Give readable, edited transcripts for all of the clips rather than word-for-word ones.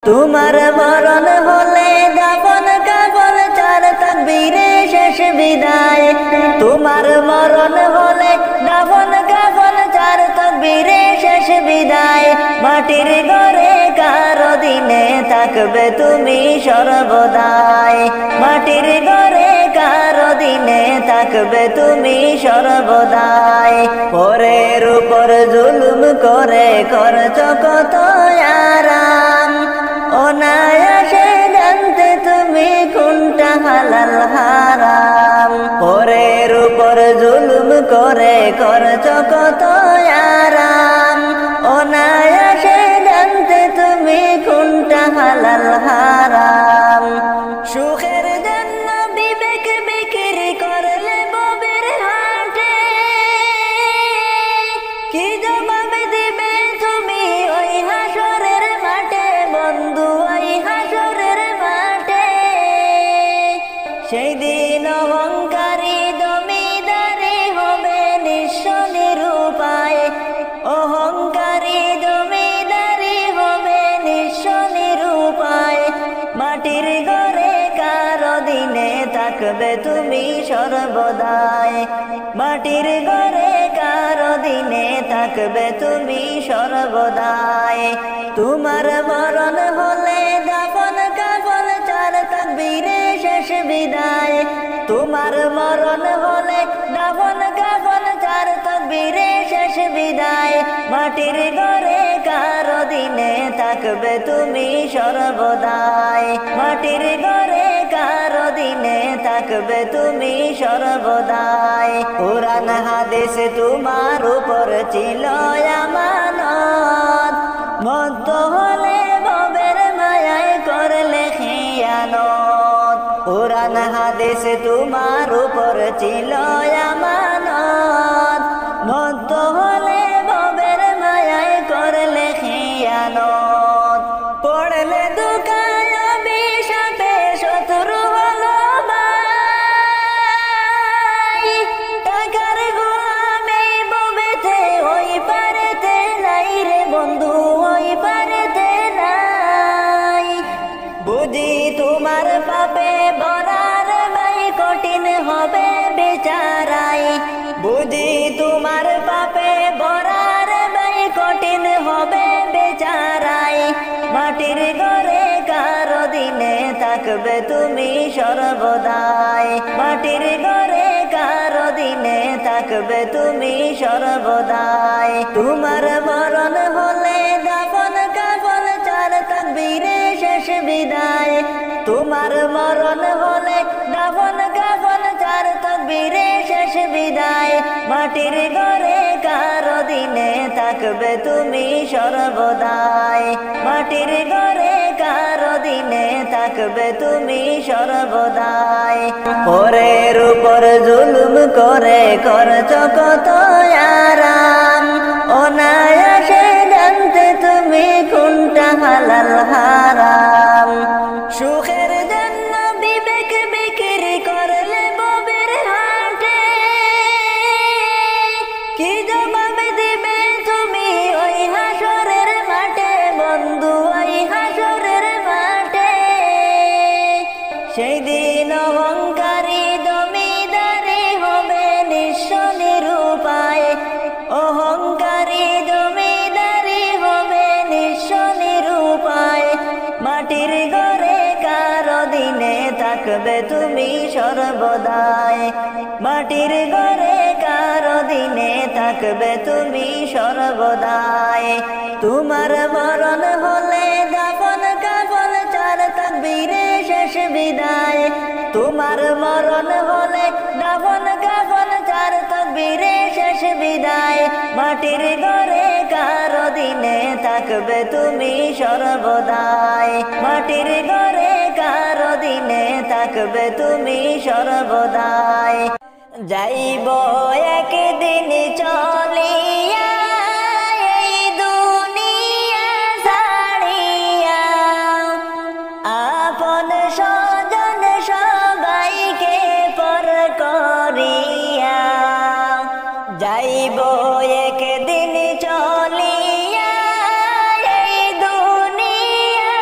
তোমার মরণ হলে দাফন কাফন চার তাকবীরে শেষ বিদায়। তোমার মরণ হলে দাফন কাফন চার তাকবীরে শেষ বিদায়। মাটির ঘরে কারো দিনে থাকবে তুমি সর্বদাই। মাটির ঘরে কারো দিনে থাকবে তুমি সর্বদাই। পরের উপর জুলুম করে করছ কত আরাম, অনায়াসে জানতে তুমি কোনটা হালাল হারাম। পরের উপর জুলুম করে করছ কত আরাম, অনায়াসে জানতে তুমি কোনটা হালাল হারাম। সুখের জন্য বিবেক বিক্রি করলে ববের হাটে, কি জবাব দিবে তুমি ওই হাসরের মাঠে বন্ধু, ওই হাসরের মাঠে। সেই দিন অহংকারী জমিদারি হবে নিঃস্ব নিরুপায়। অহংকারী জমিদারি হবে নিঃস্ব নিরুপায়। মাটির ঘরে কারো দিনে থাকবে তুমি সর্বদাই। মাটির ঘরে কারো দিনে থাকবে তুমি সর্বদাই। তোমার মরণ হলে দাফন কাফন চার তাকবীরে শেষ বিদায়। তোমার মরণ হলে দাফন কাফন চার তাকবীরে শেষ বিদায়। মাটির ঘরে কারো দিনে থাকবে তুমি সর্বদাই। মাটির ঘরে কারো দিনে থাকবে তুমি সর্বদাই। কুরআন হাদিস তোমার উপর ছিল আমানত, মত হলে ভবের মায়ায় করলে খিয়ানত। কুরআন হাদিস তোমার উপর ছিল আমানত, মত হলে ভবের মায়ায় করলে খিয়ানত। পড়লে দুকায় অভিশাপে শত্রু হলো ভাই, টাকার গোলামে ববেতে ওই পারেতে নাই রে বন্ধু, ওই পারেতে নাই। বুঝি তোমার পাপে বরার ভাই কঠিন হবে বেচারাই। বুঝি তোমার পাপে বরার ভাই কঠিন হবে বেচারাই। মাটির ঘরে কারো দিনে থাকবে তুমি সর্বদাই। মাটির ঘরে কারো দিনে থাকবে তুমি সর্বদাই। তোমার মরণ হলে দাফন কাফন চার তাকবীরে শেষ বিদায়। তোমার মরণ হলে দাফন কাফন চার তাকবীরে শেষ বিদায়। মাটির ঘরে কারো দিনে থাকবে তুমি সর্বদাই। মাটির ঘরে কারো দিনে থাকবে তুমি সর্বদাই। পরের উপর জুলুম করে করছ কত আরাম, অনায়াসে জানতে তুমি কোনটা হালাল হারাম। সুখের জন্য বিবেক বিক্রি করলে ববের হাটে, কি জবাব দিবে তুমি ওই হাসরের মাঠে বন্ধু, ওই হাসরের মাঠে। সেই দিন অহংকারী জমিদারি হবে নিঃস্ব নিরুপায়। অহংকারী জমিদারি হবে নিঃস্ব নিরুপায়। মাটির ঘরে কারো দিনে থাকবে তুমি সর্বদাই। মাটির ঘরে কারো দিনে থাকবে তুমি সর্বদাই। তোমার মরণ হলে দাফন কাফন চার তাকবীরে শেষ বিদায়। তোমার মরণ হলে দাফন কাফন চার তাকবীরে শেষ বিদায়। মাটির ঘরে কারো দিনে থাকবে তুমি সর্বদাই। মাটির ঘরে কারো দিনে থাকবে তুমি সর্বদাই। যাইব একদিন চলিয়া এই দুনিয়া ছাড়িয়া, আপন স্বজন সবাইকে পর করিয়া। যাইব একদিন চলিয়া এই দুনিয়া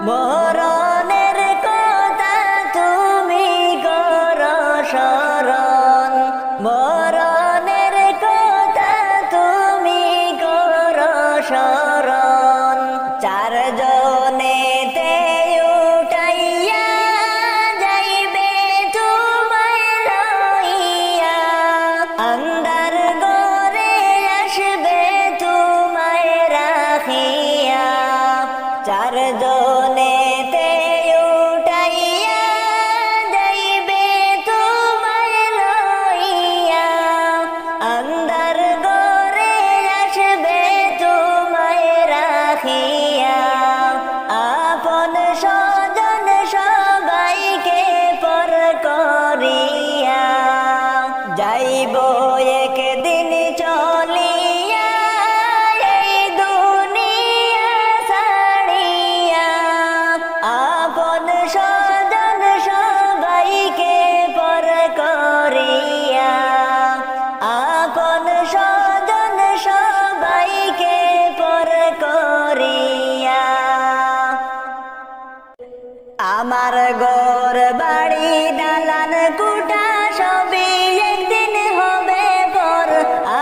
মরণের কথা তুমি করো স্মরণ, মরণের কথা তুমি করো স্মরণ। চারজনেতে উঠাইয়া যাইবে তোমায় লইয়া, আন্ধার ঘরে আসবে তোমায় রাখিয়া। চারজনেতে উঠাইয়া যাইবে তোমায় লইয়া, আন্ধার ঘরে আসবে তোমায় রাখিয়া। আপন স্বজন সবাইকে পর করিয়া যাইব একদিন চলিয়া এই দুনিয়া ছাড়িয়া। আপন স্বজন সবাইকে পর করিয়া, আপন স্বজন সবাইকে পর করিয়া। আমার ঘর বাড়ি দালান কুটা সবই একদিন হবে পর,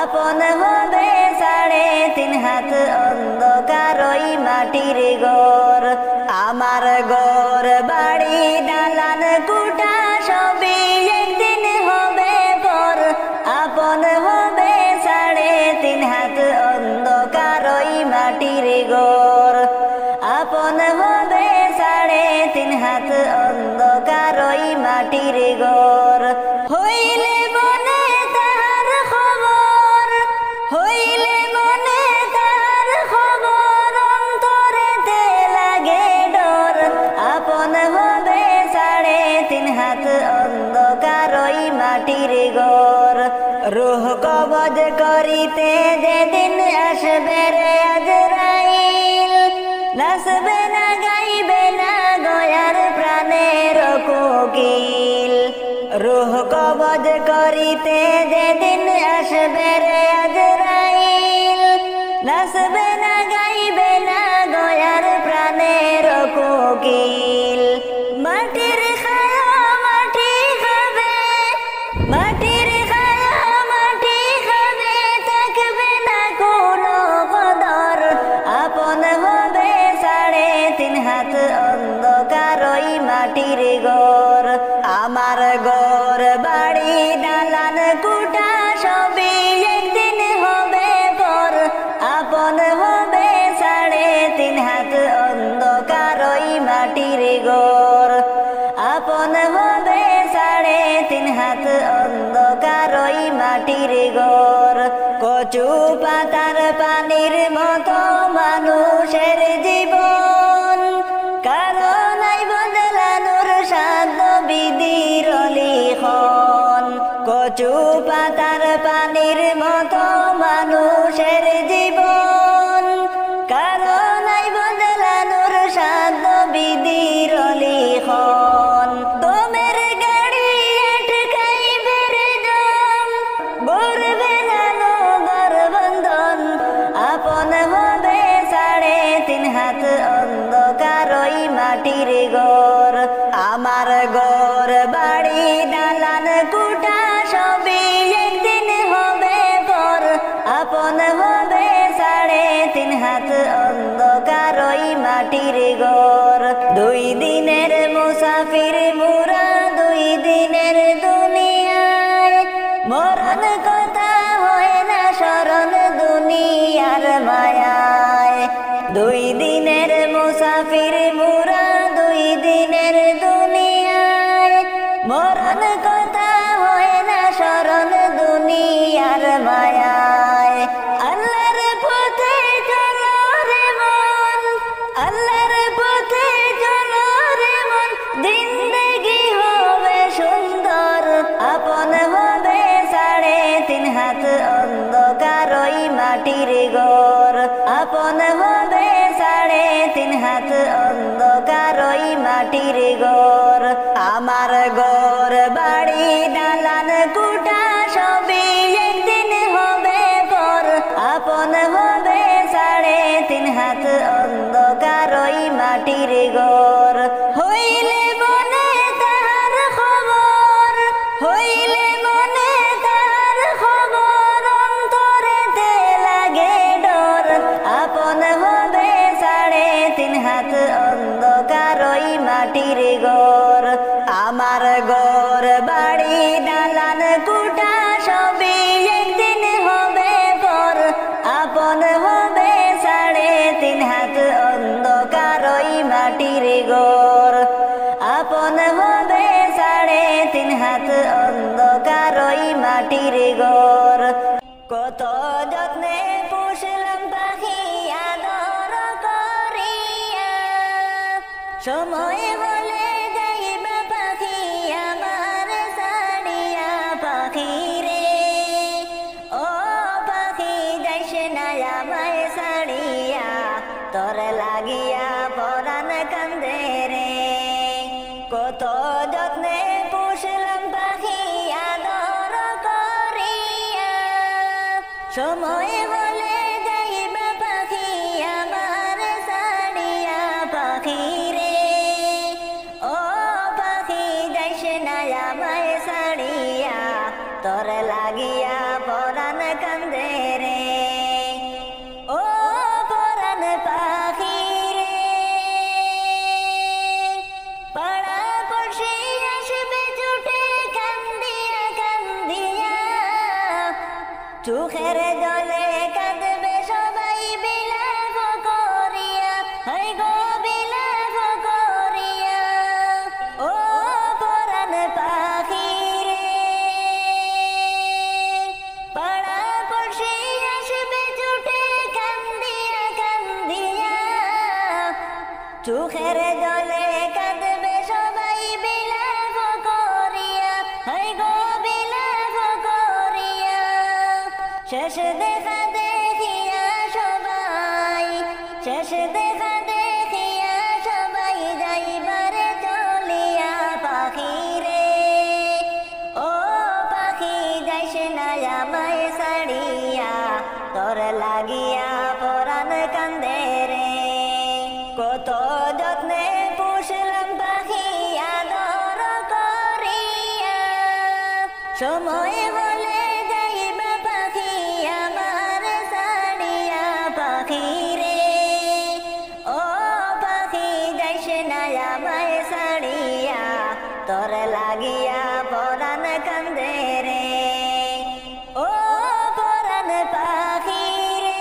আপন হবে 3.5 হাত অন্ধকার ওই মাটির ঘর। আমার ঘর বাড়ি দালান কুটা সবই একদিন হবে পর, আপন হবে 3.5 হাত অন্ধকার ওই মাটির ঘর। আপন হবে 3.5 হাত অন্ধকার ওই মাটির ঘর। হইলে মনে তার খবর, হইলে মনে তার খবর, অন্তরেতে লাগে ডর। আপন হবে 3.5 হাত অন্ধকার ওই মাটির ঘর। রূহ কবজ করিতে যেদিন আসবে রে আজরাইল, নাচবে না গাইবে না গয়ার প্রাণের কোকিল। রূহ কবজ করিতে যেদিন আসবে রে আজরাইল, নাচবে না গাইবে না গয়ার প্রাণের কোকিল। মাটির খায়া মাটি খাবে, মাটির খায়া মাটি খাবে, থাকবে না কোনো কদর। আপন হবে 3.5 হাত অন্ধকার ওই মাটির ঘর। আমার ঘর বাড়ি দালান কুটা সবই একদিন হবে পর, আপন হবে 3.5 হাত অন্ধকার ওই মাটির ঘর। আপন হবে 3.5 হাত অন্ধকার ওই মাটির ঘর। কচু পাতার পানির মতো মানুষের জীবন, কারো নাই বদলানোর সাধ্য বিধির লিখন। কচু পাতার পানির মতো মানুষের জীবন, কারো নাই বদলানোর সাধ্য বিধির লিখন। দমের গাড়ি আটকাইবে রে দম, বলবে না নগর বন্ধন। আপন হবে 3.5 হাত অন্ধকার ওই মাটির ঘর। আমার ঘর বাড়ি দালান কুটা সবই একদিন হবে পর, আপন হবে 3.5 হাত অন্ধকার ওই মাটির ঘর। 2 দিনের মুসাফির মুরা 2 দিনের দুনিয়ায়, মরণ কথা হয় না স্মরণ দুনিয়ার মায়ায়। 2 দিনের মুসাফির মুরা 2 দিনের দুনিয়ায়, মরণ কথা হয় না স্মরণ দুনিয়ার মায়ায়। আল্লাহর পথে চলো রে মন, আল্লাহর পথে চলো রে মন, জিন্দেগি হবে সুন্দর। আপন হবে 3.5 হাত অন্ধকার ওই মাটির ঘর। আপন হবে 3.5 হাত অন্ধকার ওই মাটির ঘর। আমার ঘর বাড়ি দালান কুটা সবই একদিন হবে পর, আপন হবে 3.5 হাত অন্ধকার ওই মাটির ঘর। মাটির ঘর আমার ঘর বাড়ি দালান কুটা সবই একদিন হবে পর আপন হবে 3.5 হাত অন্ধকার ওই মাটির ঘর আপন হবে 3.5 হাত অন্ধকার ওই মাটির ঘর কত যত্নে পুষলাম পাখি আদর করিয়া সময় বলে যাইবা পাখি আমার ছাড়িয়া পাখি রে ও পাখি যাইস না আমায় ছাড়িয়া তোর লাগিয়া পরাণ কান্দে রে কত যত্নে পুষলাম পাখি আদর করিয়া সময় বলে যাইবা পাখি আমার ছাড়িয়া পাখি রে ও পাখি যাইস না আমায় ছাড়িয়া তোর লাগিয়া পরাণ কান্দে রে ও পরাণ পাখি রে পাড়া পড়শি আসবে ছুটে কান্দিয়া কান্দিয়া চোখের জলে কাঁদবে সবাই বিলাপ করিয়া হাই গো বিলাপ করিয়া ও পরাণ পাখি রে পাড়া পড়শি আসবে ছুটে কান্দিয়া কান্দিয়া চোখের জলে কাঁদবে সবাই বিলাপ করিয়া হাই গো বিলাপ করিয়া শেষ দেখা দেখিয়া সবাই শেষ দেখা দেখিয়া সবাই যাইবারে চলিয়া পাখি রে ও পাখি যাইস না আমায় ছাড়িয়া তোর লাগিয়া পরাণ কান্দে রে কত যত্নে পুষলাম পাখি আদর করিয়া সময় বলে যাইবা পাখি আমার ছাড়িয়া পাখি রে ও পাখি যাইস না আমায় ছাড়িয়া তোর লাগিয়া পরাণ কান্দে রে ও পরাণ পাখি রে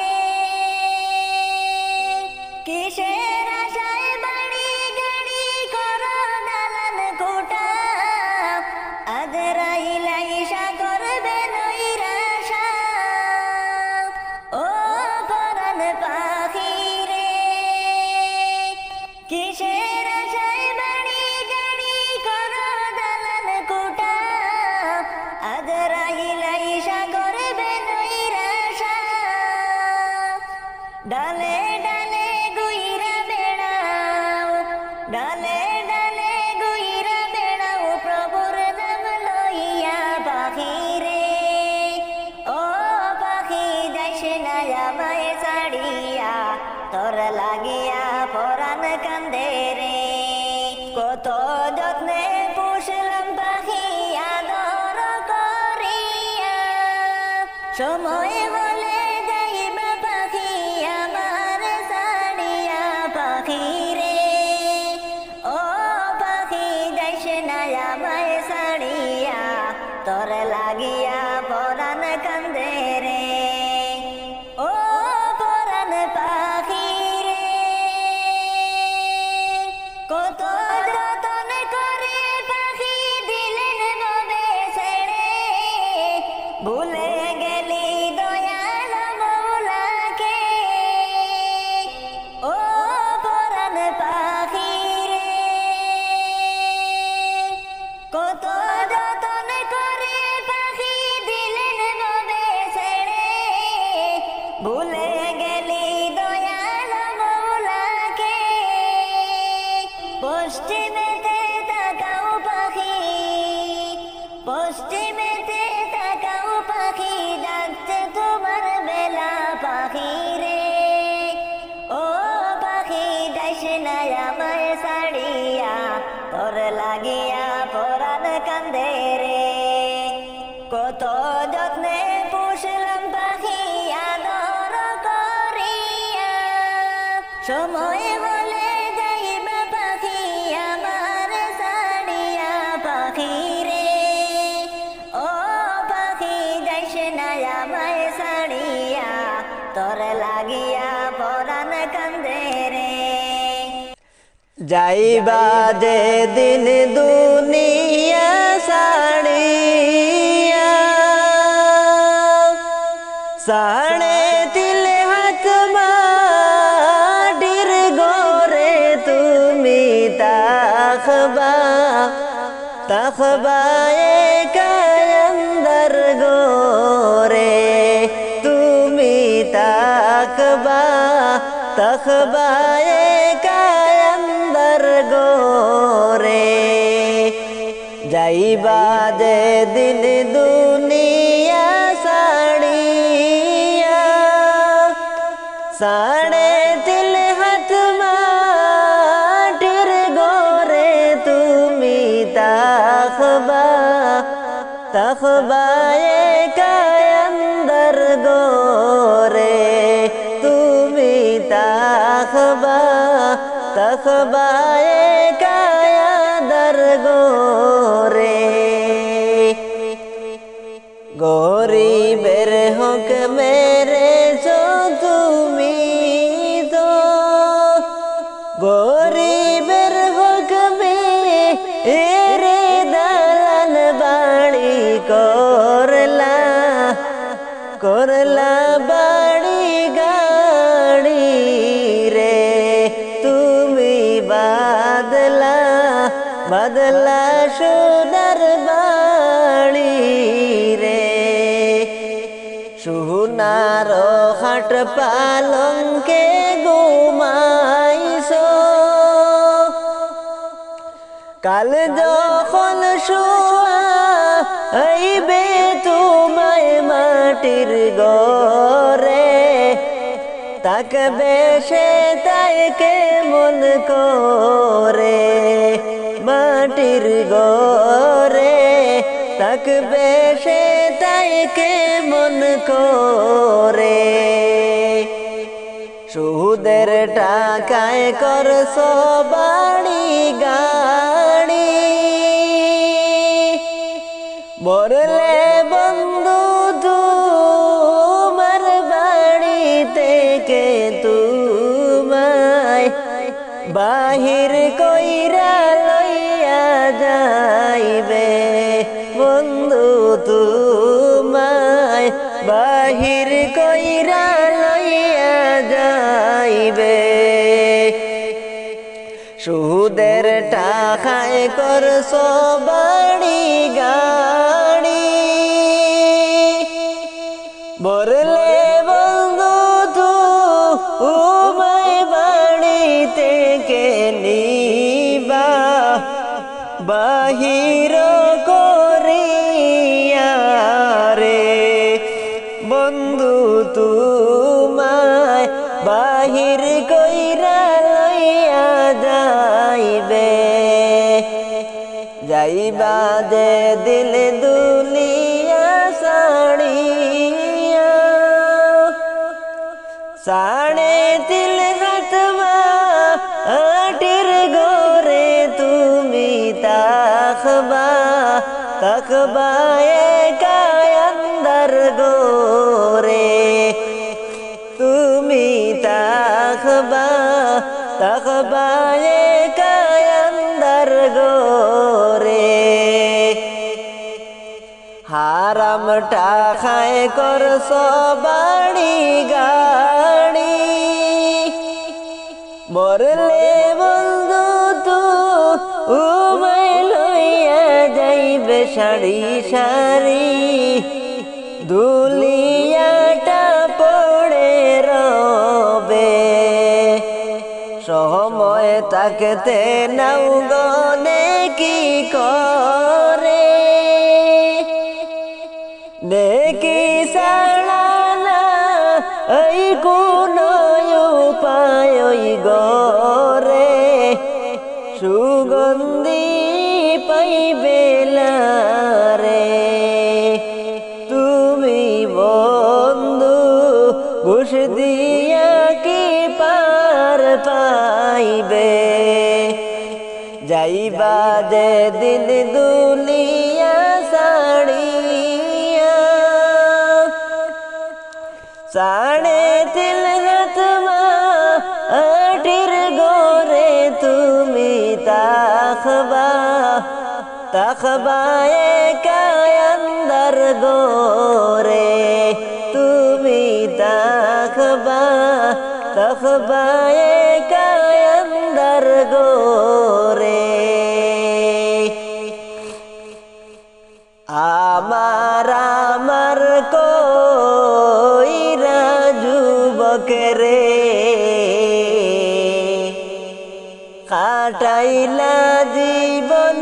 কিসের আশায় বাড়ি গাড়ি করো দালান কোটা আজরাইলাই করবে নৈরাশা ও পরাণ পাখি রে কিসের আশায় বাড়ি গাড়ি করো দালান কোটা আজরাইলাই করবে নৈরাশা ডালে ডালে গুইরা বেড়াও ডালে ডালে গুইরা বেড়াও প্রভুর নাম লইয়া পাখি রে ও পাখি যাইস না আমায় ছাড়িয়া তোর লাগিয়া পরাণ কান্দে রে কত যত্নে পুষলাম পাখি আদর করিয়া সময় বলে যাইবা পাখি আমার ছাড়িয়া পাখি রে ও পাখি যাইস না আমায় ছাড়িয়া তোর লাগিয়া পরাণ কান্দে রে ও পরাণ পাখি রে কত যতন করে পাখি দিলেন ববে ছেড়ে ভুলে গেলি দয়াল মৌলাকে ও পরাণ পাখি রে কত যতন করে পাখি দিলেন ববে ছেড়ে ভুলে গেলি দয়াল মৌলাকে পশ্চিমেতে তাকাও পাখি পশ্চিমেতে তাকাও পাখি ডাকছে তোমার বেলা পাখি রে ও পাখি যাইস না আমায় ছাড়িয়া তোর লাগিয়া পরাণ কান্দে রে কত যত্নে পুষলাম পাখি আদর করিয়া সময় বলে যাইবা পাখি আমার যাইবা যে দিন দুনিয়া সাড়িয়া সাড়ে তিল হাত মাটির গোরে তুমি তাখবা তাখবা একান্দর গোরে তুমি তাকবা তাখবা একান্দর গোরে যাইবা যে দিন দুনিয়া সাড়িয়া সাড়ে তিল হাত মাটির গোরে তুমি তাখবা তাখবা একান্দর গোরে তুমি তাখবা তাখবা একান্দর গোরে গরিবের হক মেরে তুমি তো গরিবের হক মেরে দালান বাড়ি করলা করলা বাড়ি গাড়ি রে তুমি বাদলা বাদলা সোনার বাড়ি রে সোনার খাট পালঙ্কে ঘুমাইছো কাল যখন শোয়া হইবে তোমায় মাটির ঘরে তাকবে সে তাইকে মন করে মাটির ঘরে তাকবে সে তাইকে মন করে সুদের টাকায় করছ বাড়ি গাড়ি মরলে বন্ধু তোমার বাড়ি থেকে তোমায় বাহির কইরা লইয়া যাইবে বন্ধু তোমায় বাহির কইরা লইয়া যাইবে সুদের টাকায় করছ বাড়ি গাড়ি মরলে বন্ধু তোমায় বাড়ি থেকে নিবা বাহির করিয়া রে বন্ধু তোমায় বাহির কইরা লইয়া যাইবে যাইবা যে দিল দুলিয়া সাড়িয়া সাড়ে তিল হাত মাটির গোরে তুমি তাখবা তাখবা একান্দর গোরে তুমি তাখবা তাখবা একান্দর গোরে হারাম টাকায় করছ বাড়ি গাড়ি মরলে বন্ধু তুমি লইয়া যাইবে সারি সারি দুলিয়াটা পড়ে রবে সময় তাকতে নাও গনে কি করে নেকি সাড়ানা এই কোন উপায় গরে সুগন্ধি পাইবে রে তুমি বন্ধু ঘুষ দিয়া কি পার পাইবে যাইবা যে দিন দুলিয়া সাড়িয়া साढ़े तिल हाथ माटिर गोरे तुम তাখবা তাখবা একা আন্দার গোরে তুমি তাখবা তাখবা একা আন্দার গোরে আমার আমার কইরা যুবক রে কাটাইলা জীবন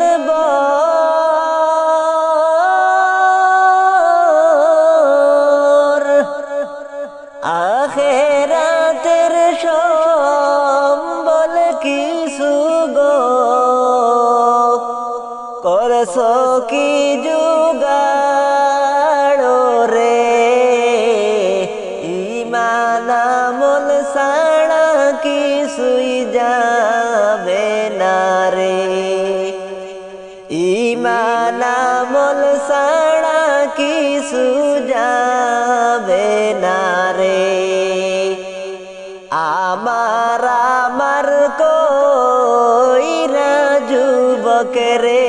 ভর আখেরাতের সম্বল কিছু গো করছো কি জুগাড় রে ঈমান আমল ছাড়া কিছুই যাবে না রে ঈমান আমল ছাড়া কিছু যাবে না রে আমার আমার কইরা যুবক রে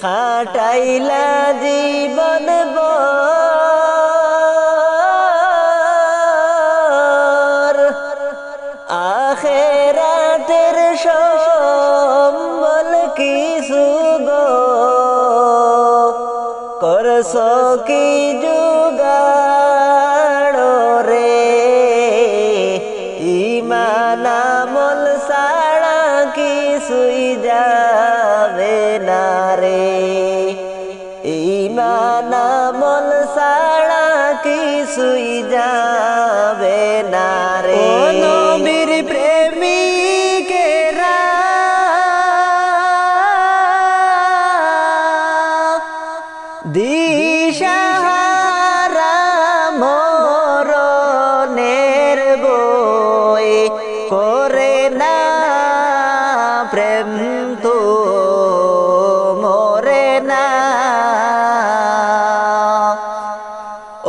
কাটাইলা জীবন ভর আখেরাতের সম্বল কিছু গো করছো কি জুগাড় রে ঈমান আমল ছাড়া কিছুই যাবে না রে ঈমান আমল ছাড়া কিছুই যাবে না রে ও নবীর প্রেমিকেরা দিশাহারা মরণের বই করে না প্রেম তো মরে না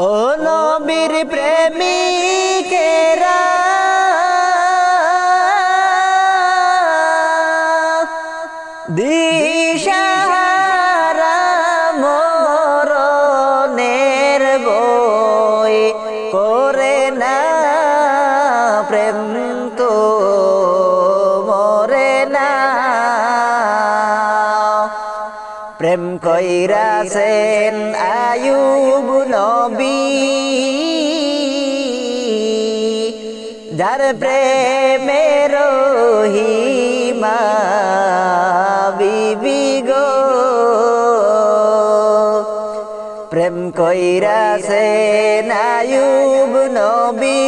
ও নবীর প্রেমিকেরা দিশাহারা মরণের বই করে না প্রেম তো মরে না প্রেম কইরাছেন আয়ুব নবী যার প্রেমের রহিমা বিবি গো প্রেম কইরাছেন আয়ুব নবী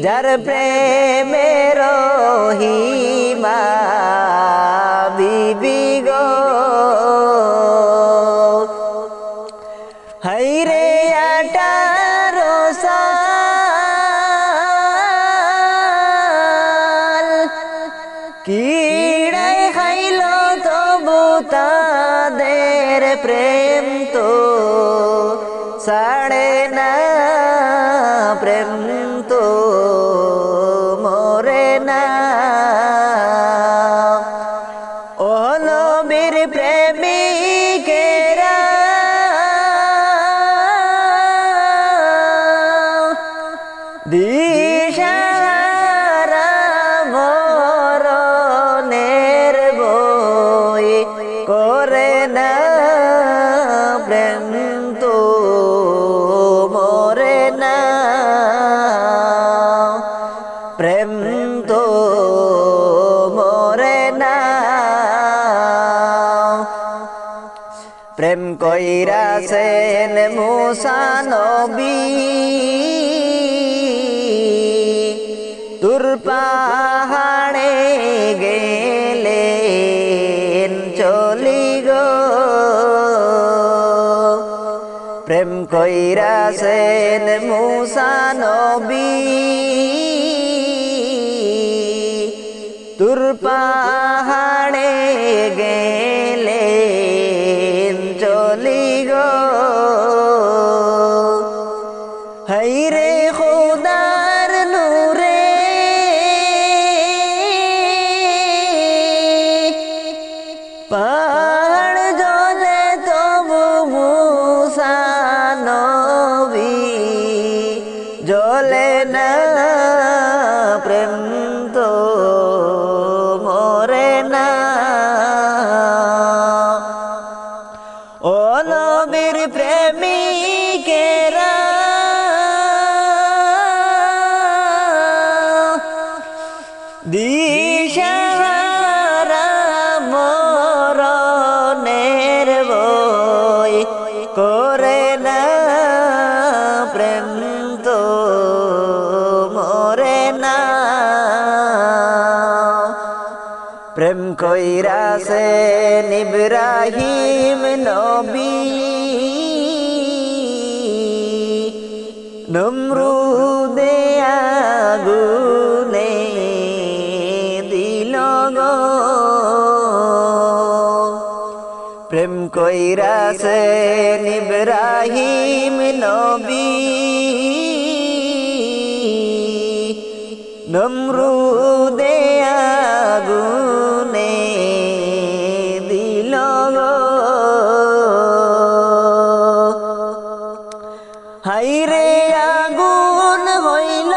যার প্রেমের রহিমা বিবি গো হাইরে 18 সাল কিড়াই খাইল তবু তাদের প্রেম তো ছাড়ে না প্রেম তো মরে না ও নবীর প্রেমিকেরা দিশাহারা মরণের বই করে না প্রেম তো মরে না প্রেম তো মরে না প্রেম কইরাছেন মুসা নবী তুর পাহাড়ে গেলেন চলি গো প্রেম কইরাছেন মুসা নবী তুর পাহাড়ে গেলেন চলি গো হাইরে খোদার নূরে প্রেম তো মরে না। ও নবীর প্রেমিকেরা দিশাহারা মরণের বই করে না, প্রেম তো মরে না। প্রেম কইরাছেন ইব্রাহিম নবী, নমরুদে আগুনে দিল গো। প্রেম কইরাছেন ইব্রাহিম নবী, নমরুদে আগুনে দিল গো। হাইরে আগুন হইল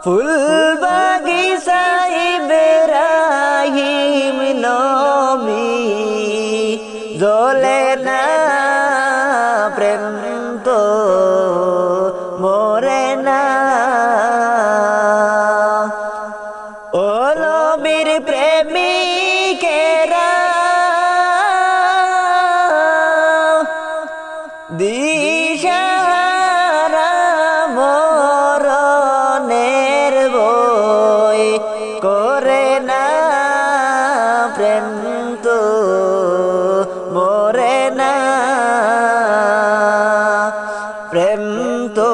ফুল বাগিচা ইব্রাহিম নবী, জ্বলে না, প্রেম তো মরে না। ও নবীর প্রেমিকেরা দিশাহারা মরণের বই করে না, প্রেম তো মরে না। প্রেম তো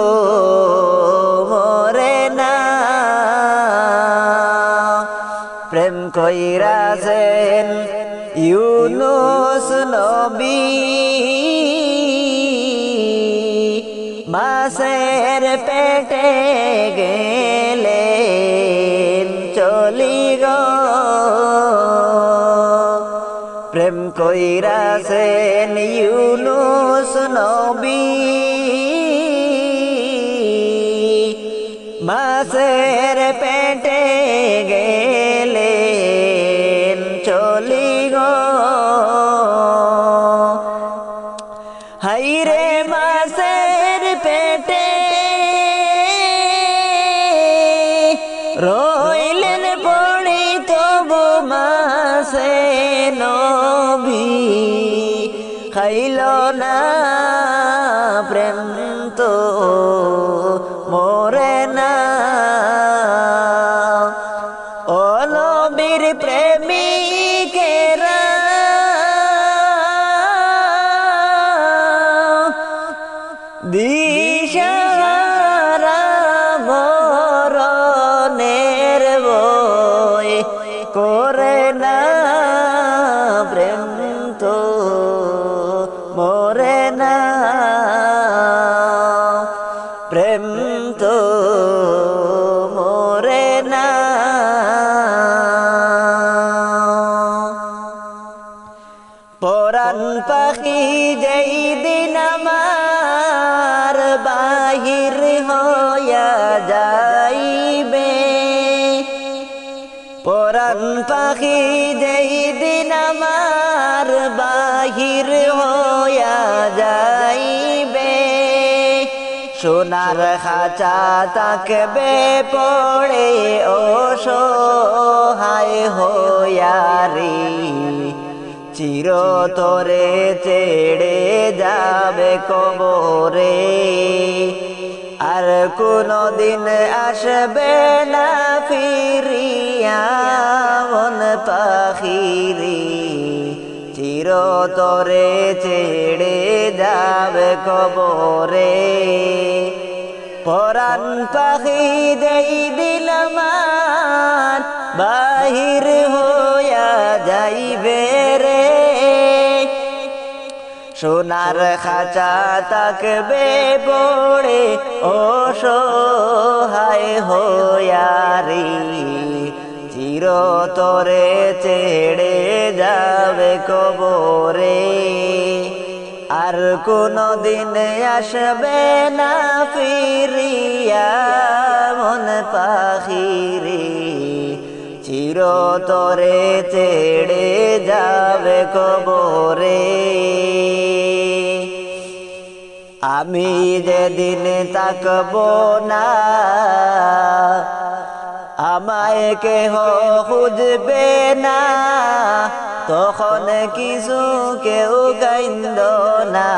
মরে না। প্রেম কইরাছেন ইউনুস নবী, মাছের পেটে গেলেন চলি গো। প্রেম কইরাছেন ইউনুস নবী, মাছের পেটে গেলেন চলি গো। হাইরে মাছের পেটে রইলেন পড়ি, তবু মাছে নবী খাইল না, প্রেম তো মরে না। ও নবীর প্রেমিকেরা দিশাহারা মরণের বই করে না, প্রেম তো মরে না। প্রেম তো মরে না। পরাণ পাখি যেই দিন আমার বাহির হইয়া যাইবে, পরাণ পাখি যেই দিন আমার বাহির হইয়া যাইবে, সোনার খাঁচা তাকবে পড়ে অসহায় হইয়া রে, চিরতরে ছেড়ে যাবে কবরে, আর কোনদিন আসবে না ফিরিয়া মন পাখিরি, চিরতরে ছেড়ে যাবে কবরে। পরাণ পাখি যেই দিল আমার বাহির হইয়া যাইবে রে, সোনার খাঁচা তাকবে পড়ে অসহায় হইয়া রে, চিরতরে ছেড়ে যাবে কবরে, আর কোনো দিন আসবে না ফিরিয়া মন পাখি রে চিরতরে ছেড়ে যাবে কবরে আমি যেদিন তাকবো না আমায় কেহ খুঁজবে না তখন কিছু কেউ কাইন্দ না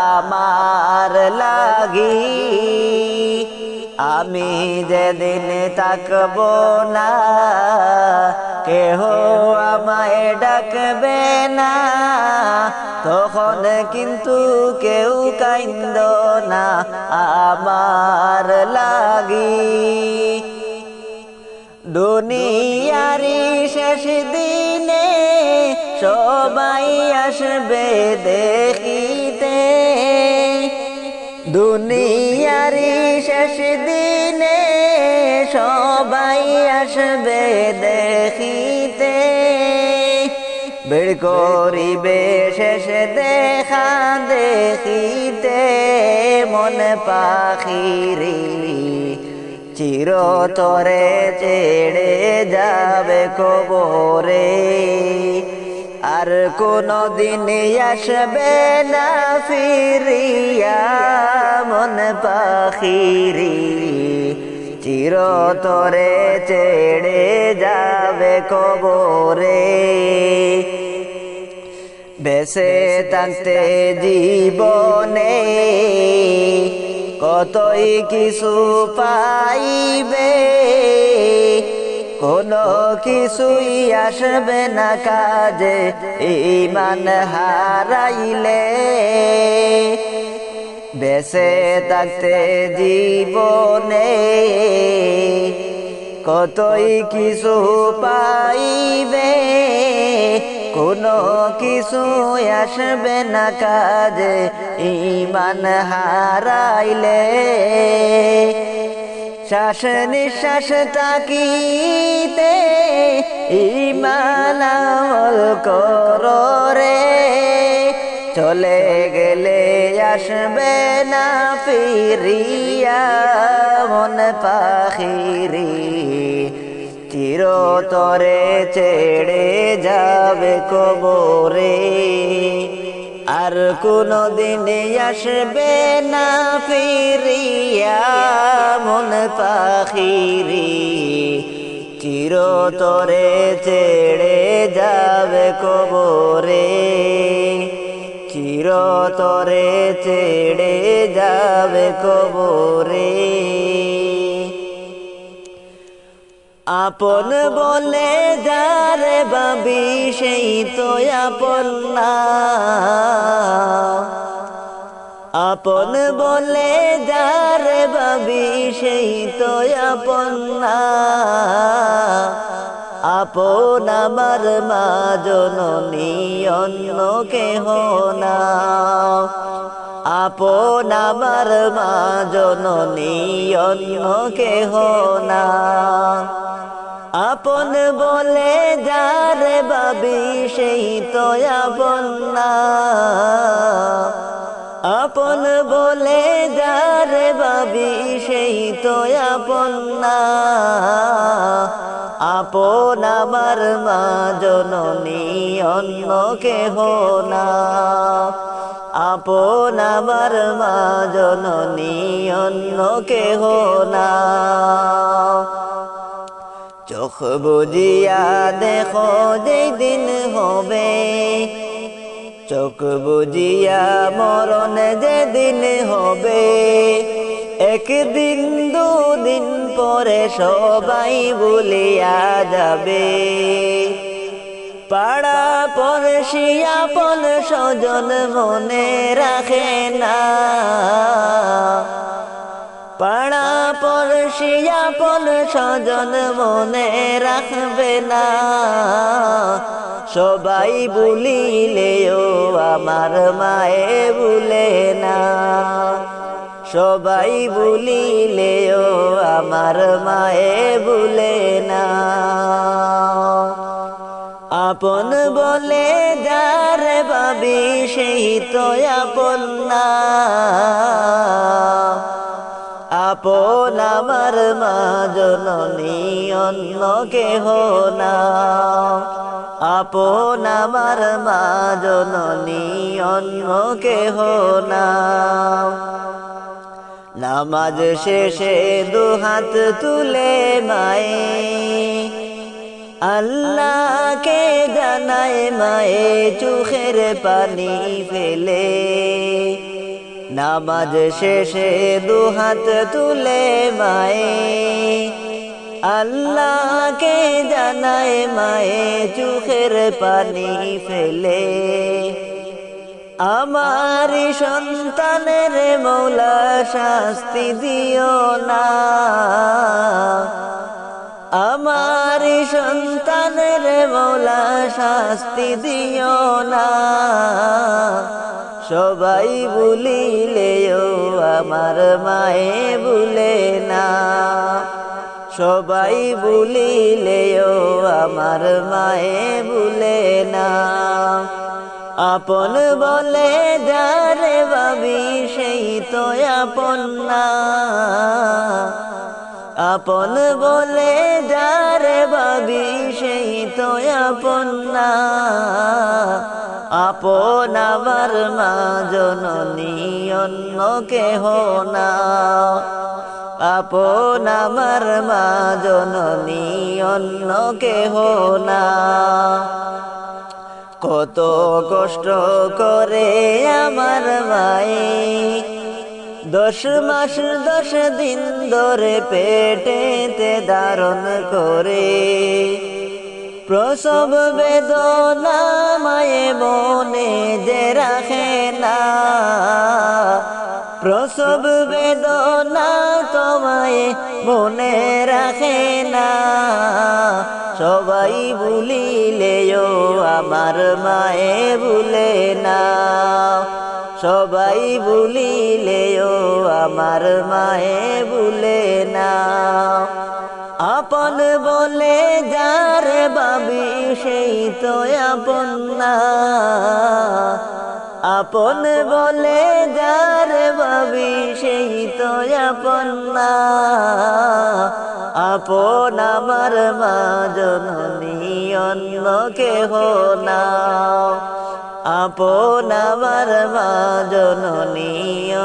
আমার লাগি আমি যেদিন তাকবো না কেহ আমায় ডাকবে না তখন কিন্তু কেউ কাইন্দ না আমার লাগি দুনিয়ারি শেষ দিনে সবাই আসবে দেখিতে দুনিয়ারি শেষ দিনে সবাই আসবে দেখিতে বের করিবে শেষ দেখা দেখিতে মন পাখি রে চিরতরে ছেড়ে যাবে কবরে আর কোনো দিন আসবে না ফিরিয়া মন পাখি রে চিরতরে ছেড়ে যাবে কবরে বেঁচে থাকতে জীবনে কতই কিছু পাইবে কোনো কিছুই আসবে না কাজে ঈমান হারাইলে বেঁচে থাকতে জীবনে কতই কিছু পাইবে কোনো কিছু আসবে না কাজে ঈমান হারাইলে শ্বাস নিঃশ্বাস তাকিতে ঈমান আমল করো রে চলে গেলে আসবে না ফিরিয়া মন পাখি রে চিরতরে ছেড়ে যাবে কবরে আর কোনো দিন আসবে না ফিরিয়া মন পাখি রে চিরতরে ছেড়ে যাবে কবরে চিরতরে ছেড়ে যাবে কবরে আপন বলে যারে ভাবি সেই তো আপন না আপন বলে যারে ভাবি সেই তো আপন না আপন আমার মা জননী অন্য কেহ না আপন আমার মা জননী অন্য কেহ না আপন বলে যারে ভাবি সেই তো আপন না আপন বলে যারে ভাবি সেই তো আপন না আপন আমার মা জননী অন্য কেহ না আপন আমার মা জননী অন্য কেহ না চোখ বুজিয়া দেখো যেদিন হবে চোখ বুজিয়া মরণ যেদিন হবে একদিন দুদিন পরে সবাই ভুলিয়া যাবে পাড়া পড়শি আপন স্বজন মনে রাখে না পাড়া পড়শি আপন স্বজন মনে রাখবে না সবাই ভুলিলেও আমার মায়ে ভুলে না সবাই ভুলিলেও আমার মায়ে ভুলে না আপন বলে যারে ভাবি সেই তো আপন না। আপন আমার মা জননী অন্য কেহ না। আপন আমার মা জননী অন্য কেহ না। নামাজ শেষে দুহাত তুলে মায়ে আল্লাহকে জানায় মায়ে চোখের পানি ফেলে। নামাজ শেষে দুহাত তুলে মায়ে আল্লাহকে জানায় মায়ে চোখের পানি ফেলে। আমার সন্তানের মৌলা শাস্তি দিও না। আমার সন্তানের মৌলা শাস্তি দিও না। সবাই ভুলিলেও আমার মায়ে ভুলে না। সবাই ভুলিলেও আমার মায়ে ভুলে না। আপন বলে যারে ভাবি সেই তো আপন না। আপন বলে যারে ভাবি সেই তো আপন না। আপন আমার মা জননী অন্য কেহ না। আপন আমার মা জননী অন্য কেহ না। কত কষ্ট করে আমার মায়ে 10 মাস 10 দিন ধরে পেটেতে ধারণ করে। প্রসব বেদনা মায়ে মনে যে রাখে না। প্রসব বেদনা তোমায় মনে রাখে না। সবাই ভুলিলেও আমার মায়ে ভুলে না। সবাই ভুলিলেও আমার মায়ে ভুলে না। আপন বলে যারে ভাবি সেই তো আপন না। আপন বলে যারে ভাবি সেই তো আপন না। আপন আমার মা জননী অন্য কেহ না। আপন আমার মা জননী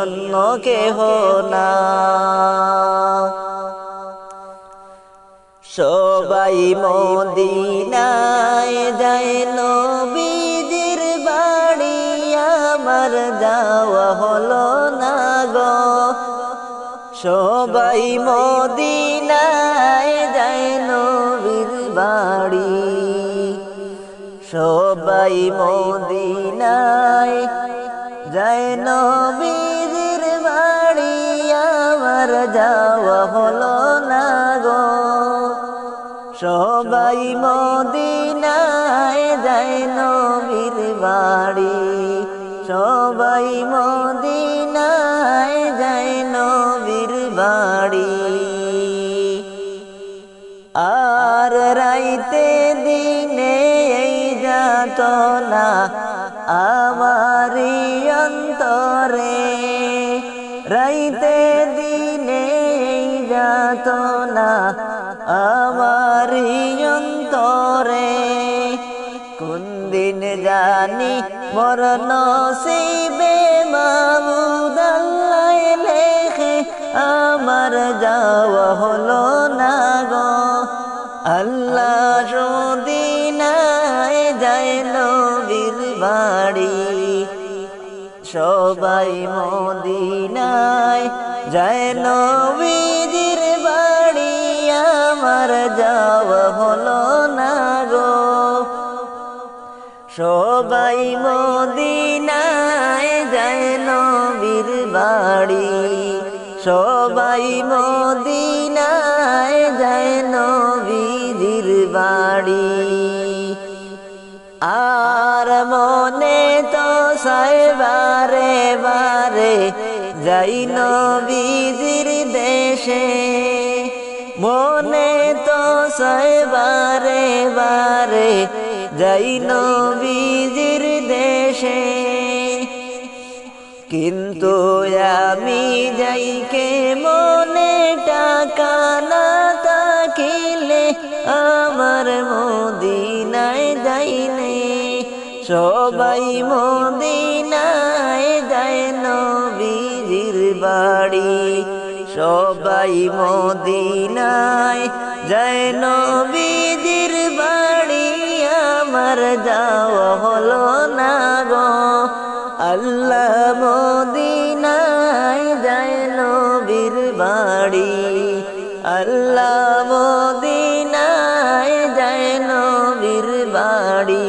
অন্য কেহ না। সবাই মদিনায় যায় নবীজির বাড়ি আমার যাওয়া হলো না গো। সবাই মদিনায় যায় নবীর বাড়ি। সবাই মদিনায় যায় নবীর বাড়ি আমার যাওয়া হলো না গো। সবাই মদিনায় যায় নবীর বাড়ি। সবাই মদিনায় যায় নবীর বাড়ি। আর রাইতে দিনে এই যাতনা আমারি অন্তরে। রাইতে দিনে এই যাতনা আমারি অন্তরে। কোন দিন জানি মোর নসিবে মাবুদ আল্লাহ লেখে আমার যাওয়া হলো না গো। আল্লাহ মদিনায় যায় নবীর বাড়ি। সবাই মদিনায় যায় নবীর বাড়ি আমার যাওয়া হলো না গো। সবাই মদিনায় যায় নবীর বাড়ি। সবাই মদিনায় যায় নবীর বাড়ি। আর মনে তো সাইবারে বারে যাই নবীজির দেশে। মনে তো সাইবারে বারে যাই নবীজির দেশে, কিন্তু আমি যাই কে মনে টাকা না থাকিলে আমার মদিনায় যাইনে। সবাই মদিনায় যায় নবীজির বাড়ি, সবাই মদিনায় যায় নবীজির বাড়ি, আমার যাওয়া হলো না গো। আল্লাহ মদিনায় যায় নবীর বাড়ি, আল্লাহ মদিনায় যায় নবীর বাড়ি।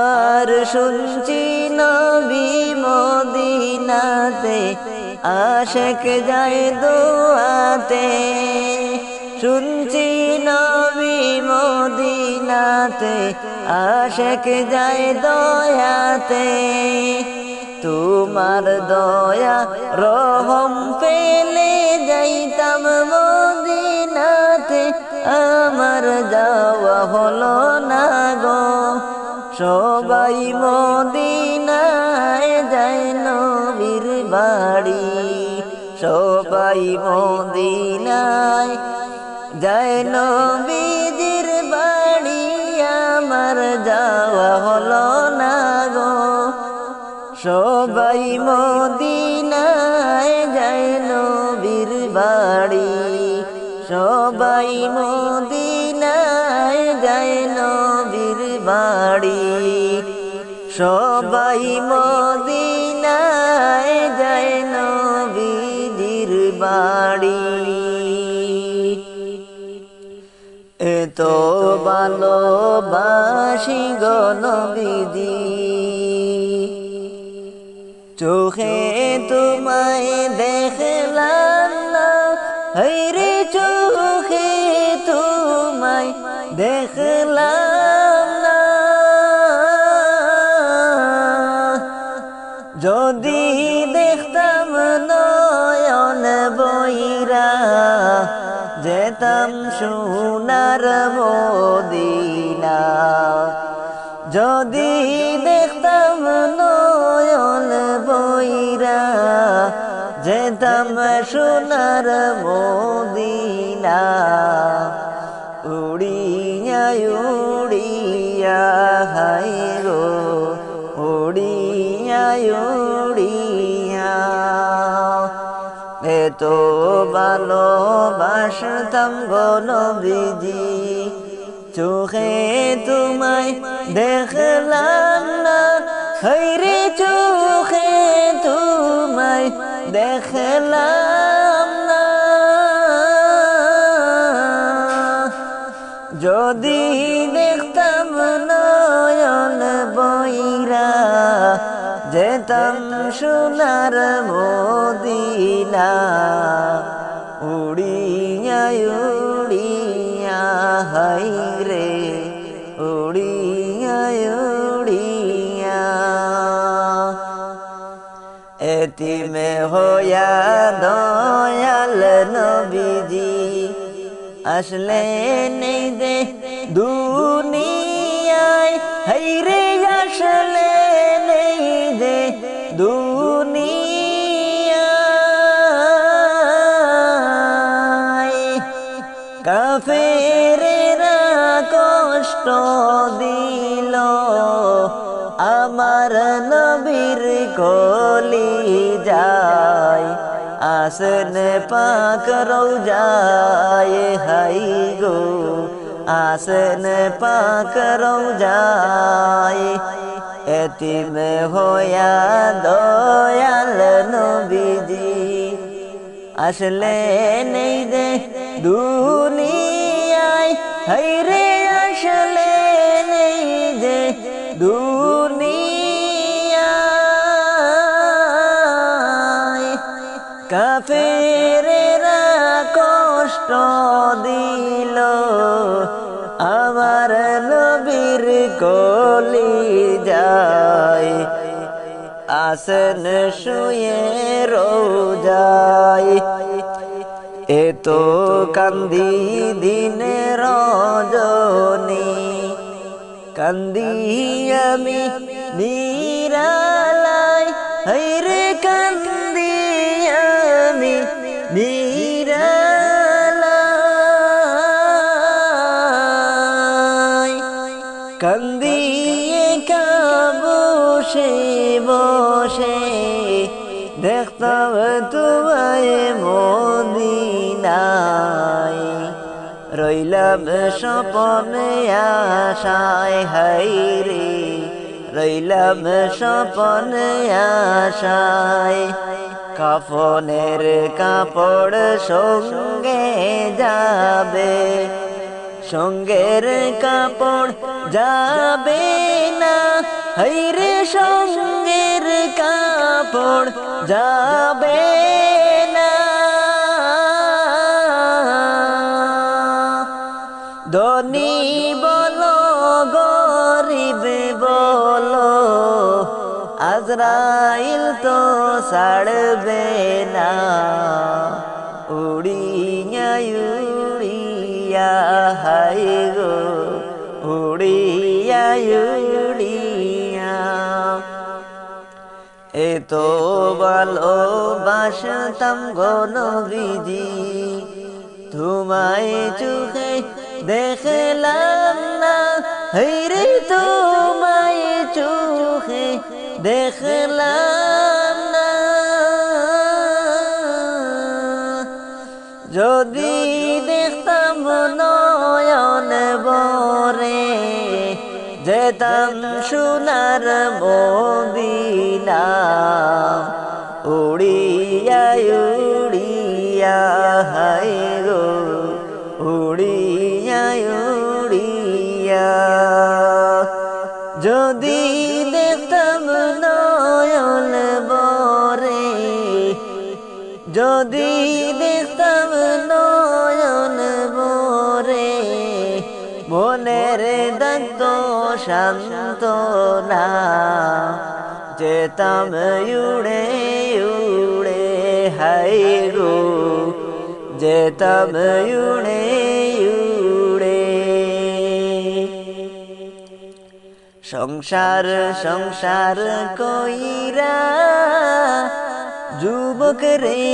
আর শুনছি নবী মদিনাতে আশেক যায় দোয়াতে, শুনছি নবী মদিনাতে আশেক যায় দয়াতে। তোমার দয়া রহম পেলে যাইতাম মদিনাতে, আমার যাওয়া হলো না গো। সবাই মদিনায় যায় নবীর বাড়ি, সবাই মদিনায় যায় নবীজির বাড়ি, আমার যাওয়া হলো না গো। সবাই মদিনায় যায় নবীর বাড়ি, সবাই মদিনায় যায় নবীর বাড়ি, সবাই মদিনায় যায় নবীর বাড়ি। এত ভালোবাসি গো নবীজি, চোখে তোমায় দেখলাম না, হায়রে চোখে তোমায় দেখলাম না। যদি দেখতাম নয়ন বইরা, যেতাম সোনার মদিনা। যদি দেখতাম নয়ন বইরা, যেতাম সোনার মদিনা। উড়িয়া উড়িয়া হাই গো, উড়িয়া উড়িয়া এত ভালোবাসতাম গো নবীজি, চোখে তোমায় দেখলাম না, হায়রে চোখে তোমায় দেখলাম না। যদি দেখতাম নয়ন বইরা, যেতাম সোনার মদিনা। উড়িয়া উড়িয়া হায়রে, উড়িয়া উড়িয়া এতিমে হইয়া দয়াল নবীজি আসলে নেই দে দুনিয়ায়, হায়রে আসলে নেই দে দুনিয়ায়। কাফেরেরা কষ্ট দিল আমার নবীর কলিজায়, আসন পাক রওজায় হাই গো, আসন পাক রওজায়। এতিম হইয়া দয়াল নবীজি আসলে নেই দে দুনিয়ায়, হায়রে আসলে নেই দে দুনিয়ায়। কাফেরেরা কষ্ট দিল আমার নবীর কলিজায়, আসন শুয়ে রোজায়। এত কান্দি দিন রজনী কান্দি আমি নিরালাই হায়রে কান্দি আমি নিরালাই কান্দিয়ে বসে বসে দেখতাম তোমায় মদিনায় রইলাম স্বপনে আশায় হায়রে রইলাম স্বপনে আশায় কাফনের কাপড় সঙ্গে যাবে সঙ্গের কাপড় যাবে না হায়রে সঙ্গের কাপড় যাবে না ধনী বলো গরিব বলো আজরাইল তো ছাড়বে না উড়িয়া উড়িয়া হায় গো উড়িয়া উড়িয়া এত ভালোবাসতাম গো নবীজি তোমায় চোখে দেখলাম না হায়রে তোমায় চোখে দেখলাম না যদি দেখতাম নয়ন বরে যেতাম সোনার মদিনা উড়িয়া উড়িয়া হায় গো উড়িয়া উড়িয়া যদি দেখতাম নয়ন বরে যদি দেখতাম নয়ন বরে মনের দান্ত শান্ত না যেতাম উড়ে উড়ে হায় গো যেতাম উড়ে উড়ে সংসার সংসার কইরা যুবক রে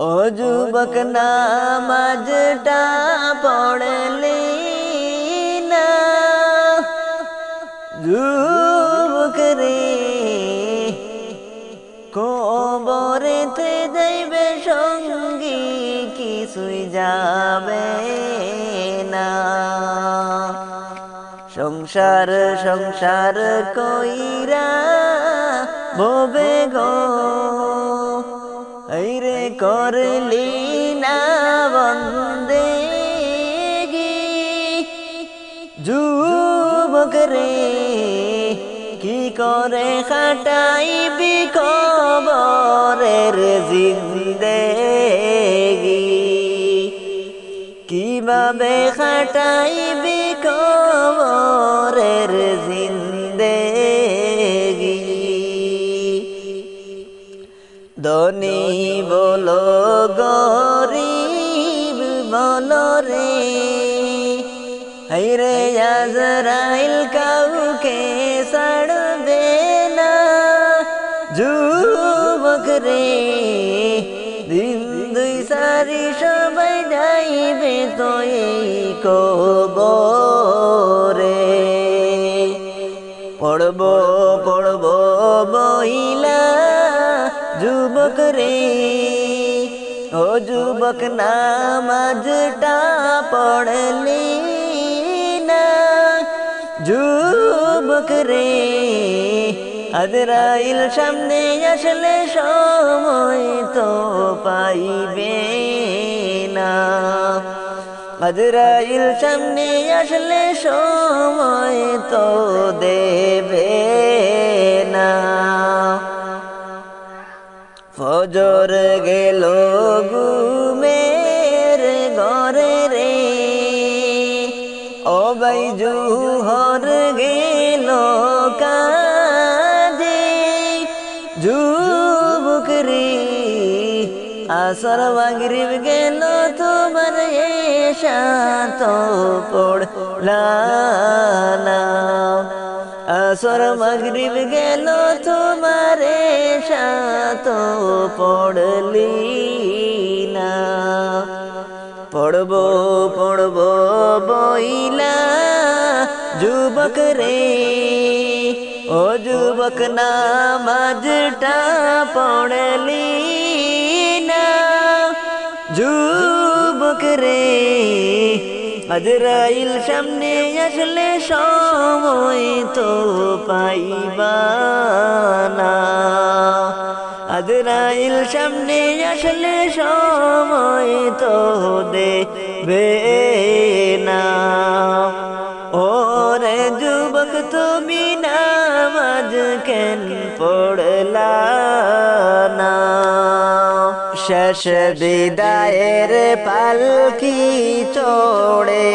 ও যুবক নামাজটা পড়লে না যুবক রে কবরেতে যাইবে সঙ্গী কিছুই যাবে না সংসার সংসার কইরা ভবে গো হায়রে করলি না বন্দেগি যুবক রে কি করে কাটাইবি কবরের জিন্দেগি কিভাবে কাটাইবি কবরের জিন্দেগি ধনী বলো গরিব বলো রে হায়রে আজরাইল কাউকে ছাড়বে না যুবক রে দিন দুই সারি সবাই যাইবে তো এই কবরে পড়ব পড়ব বইলা যুবক রে ও যুবক নামাজটা পড়লি না যুবক রে আজরাইল সামনে আসলে সময় তো পাইবে না আজরাইল সামনে আসলে সময় তো দেবে না ফজর গেল ঘুমের ঘরে রে ও ভাই জুহর গেল কাজে যুবক রে আসর মাগরিব গেল তোমার এশা তো পড়লা না আসর মাগরিব গেল তোমার এশা তো পড়লি না পড়বো পড়বো বইলা যুবক রে ও যুবক নামাজটা পড়লি না যুবক রে আজরাইল সামনে আসলে সময় তো পাইবা না আজরাইল সামনে আসলে সময় তো দেবে না ওরে যুবক তুমি নামাজ কেন পড়লা না শেষ বিদায়ের পালকি চড়ে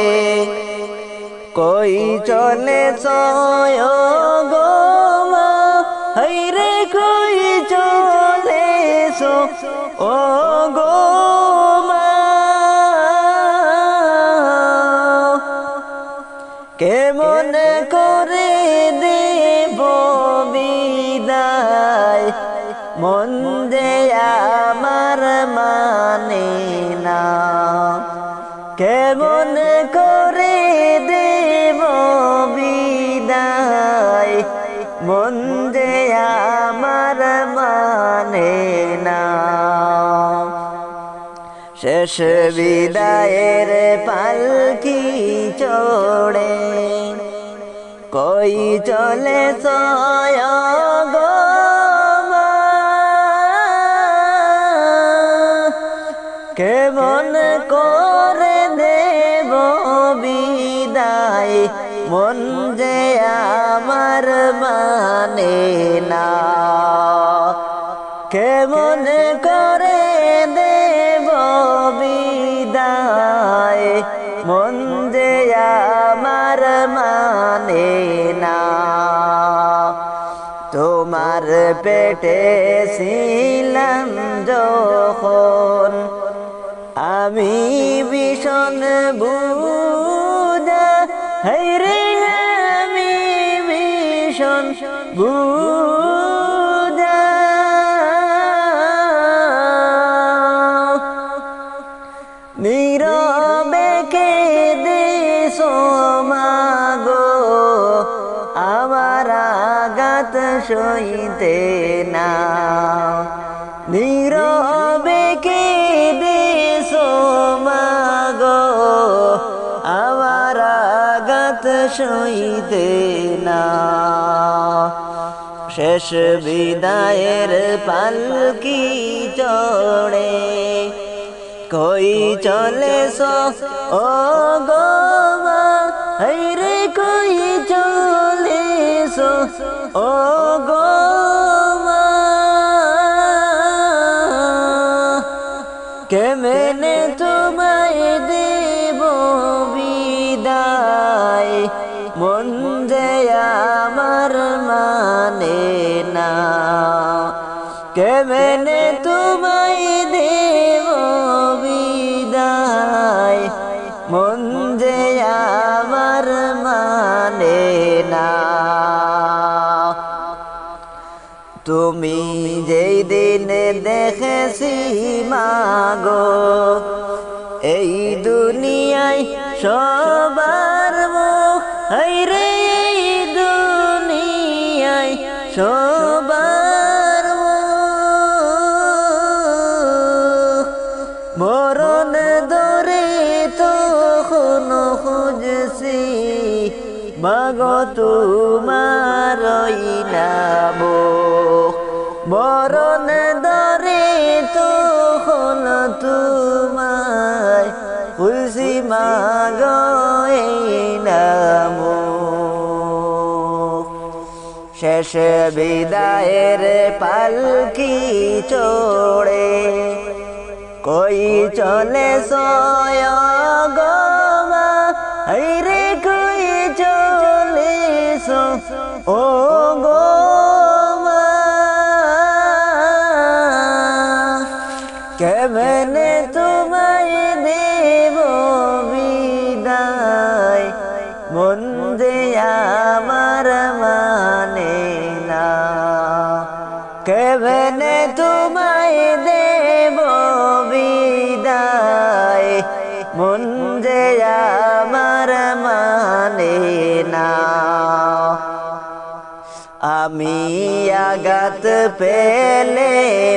কই চলে সয় গো মা হাইরে কই চলে সো ও গো মা কেমন করে দেব বিদায় মন যে আমার মানে না কেমন করে দেব বিদায় মন যে আমার মানে না শেষ বিদায়ের পালকি চড়ে কই চলে সয় গো মা কেমন করে দেব বিদায় মন যে আমার মানে না কেমন করে দেব বিদায় মন যে আমার মানে না তোমার পেটে ছিলাম যখন আমি ভীষণ বুঝা হায়রে আমি ভীষণ বুঝা নীরবে কেঁদে মাগো আমার আঘাত সইতে না নীরবে কেঁদে মাগো আমার আঘাত সইতে না শেষ বিদায়ের পালকি চড়ে কই চলে সো ও গো মা হায়রে কই চলে সো ও গো মা কেমনে তোমায় দেব বিদায় মন যে আমার মানে না কেমনে তোমায় দেব বিদায় মন যে আমার মানে না তুমি যেই দিন দেখেছি মাগো এই দুনিয়ায় সবার মুখ হায়রে এই দুনিয়ায় সবার মুখ মরণ ধরে তখন খুঁজছি মাগো তোমার নাম মরণ ধরে তখন তোমায় খুঁজছি মাগো এই নাম শেষ বিদায়ের পালকি চড়ে কই চলে সয় গো মা হায়রে কই চলে সো ও গো কেমনে তোমায় দেব বিদায়, মন যে আমার মানে না। কেমনে তোমায় দেব বিদায়, মন যে আমার মানে না। আমি আঘাত পেলে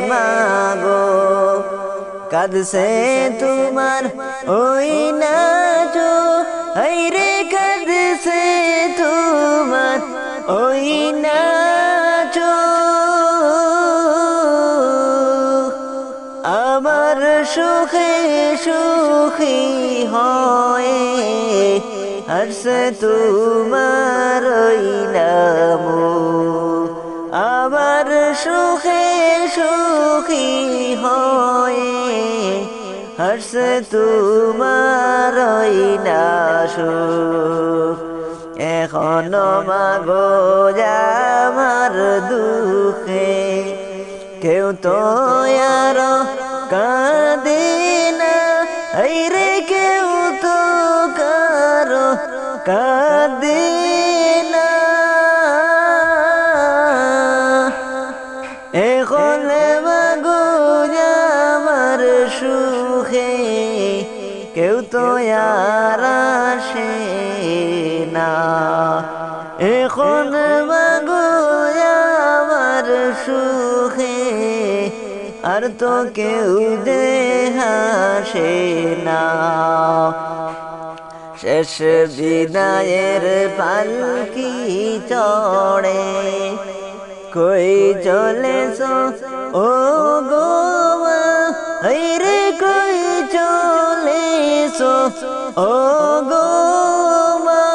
মাগো, কাঁদছে তোমার ওই নাচো, হায়রে কাঁদছে তোমার ওই নাচো। আমার সুখে সুখী হয়ে হাসছে তোমার ওই নাম। আমার সুখে সুখী হয়ে হাসছে তোমার ওই নাশু। এখনো মাগো আমার দুঃখে কেউ তো আর কাঁদে না, হায়রে কেউ তো কারো কাঁদে না। এখন মাগো আমার সুখে কেউ তো আর আসে না। এখন মাগো আমার সুখে আর তো কেউ যে হাসে না। শেষ বিদায়ের পালকি চড়ে কই চলেছো ও গো মা, হায়রে কই চলেছো ও গো মা।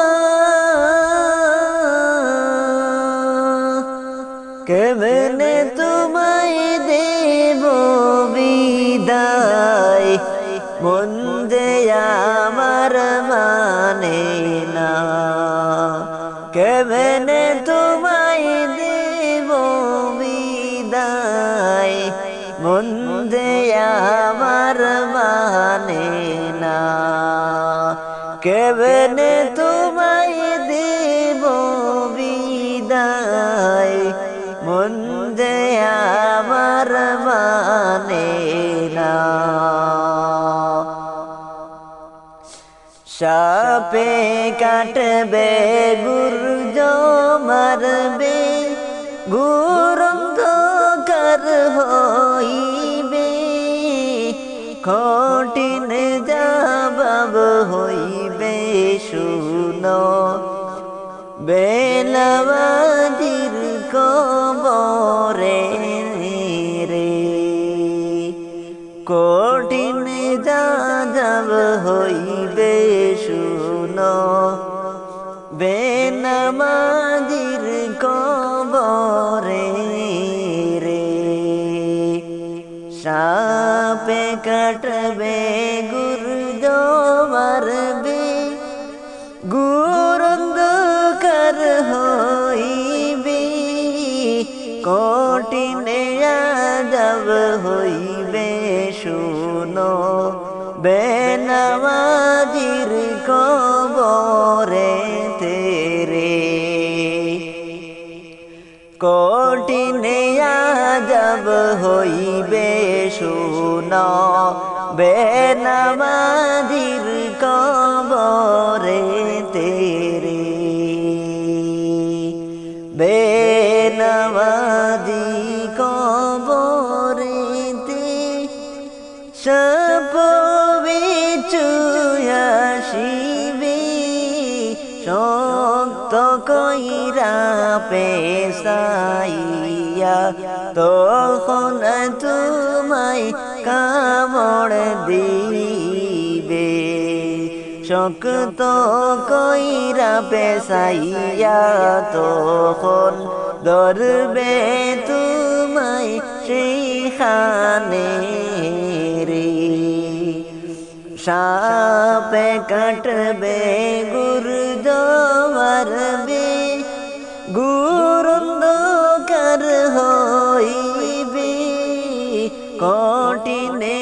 কেমনে তোমায় দেব বিদায়, মন যে আমার মানে না। কেমনে তোমায় দেব বিদায়, মন যে আমার মানে না। কেমনে তোমায় দেব বিদায়, মন যে আমার মানে না। সাপে কাটবে গুর্জ মারবে, গুরন্ধকার হইবে, কঠিন জবাব হইবে শুনো, বেলাবাজির কবরে রে। কঠিন জবাব হইবে শুনো, বেনামাজির কবরে রে। সাপে কাটবে গুর্জ মারবে, গুরন্ধকার হইবে, কঠিন আযাব হইবে শুনো, বেনামাজির কবরে তেরে। কঠিন আযাব হইবে শুনো, বেনামাজির কবরে তেরে। বেনামাজি কবরেতে সাপ বিচ্ছু আসিবে, শক্ত কইরা পেশাইয়া তখন তোমায় কামড় দিবে। শক্ত কইরা পেশাইয়া তখন ধরবে তোমায় সেইখানে রে। সাপে কাটবে গুর্জ মারবে, গুরন্ধকার হইবে, কঠিনে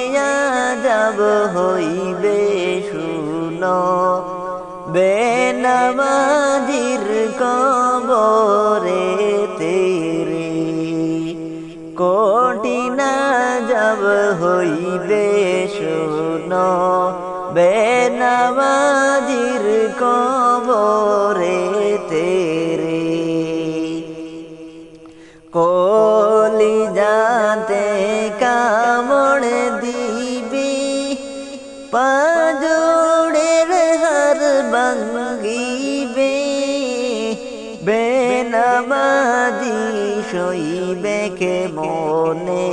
কবরে তেরে কঠিনা যাব হইবে শুনো বেনামাজির কবরে তেরে কলিজাতে কামড় দিবি পাঁজরের হার ভাঙ্গিবে বেনামাজি সইবে কে মনে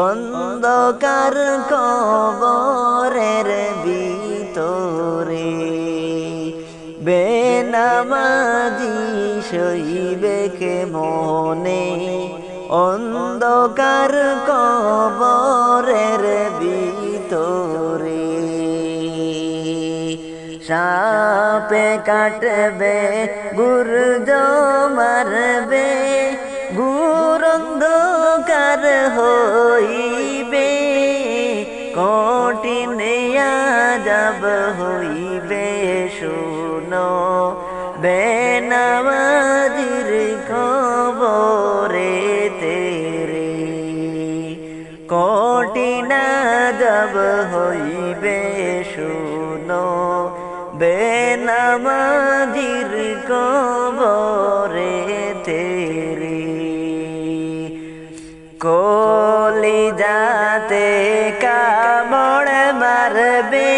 অন্ধকার কবরের ভিতরে বেনামাজি সইবে কে মনে অন্ধকার কবরের ভিতরে সাপে কাটবে গুরজ মারবে গুর অন্ধকার হইবে কঠিন আযাব হইবে শুনো বেনামাজির কবরে তেরে কঠিন আযাব হইবে শুনো বেনামাজির কবরে তেরে কলিজাতে কামড় মারবে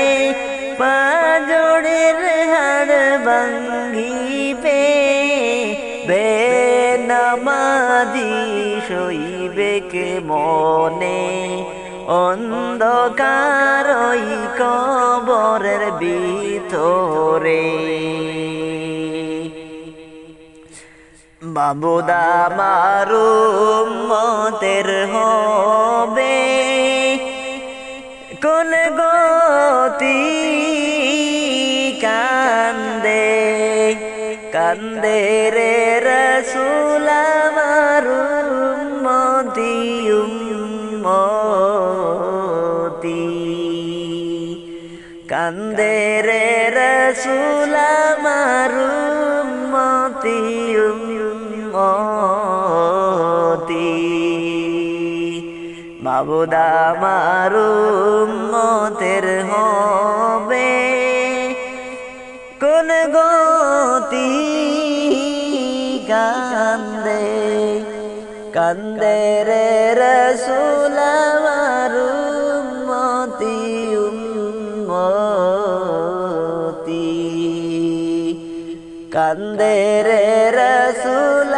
পাঁজরের হাড় ভাঙ্গিবে বেনামাজি সইবে কে মনে অন্ধকার ওই কবরের ভিতরে বাবুদা মারুম মতের হবে কোন গতি কান্দে কান্দে রে রসুল মারুম মতি উম্মতি কান্দে রে রসুল মারুম মতি উম্মতি মাবুদা মারুম মতের হবে কোন গতি কান্দে কান্দে রে রসুল মারুম মতি উম্মতি কান্দে রে রসুল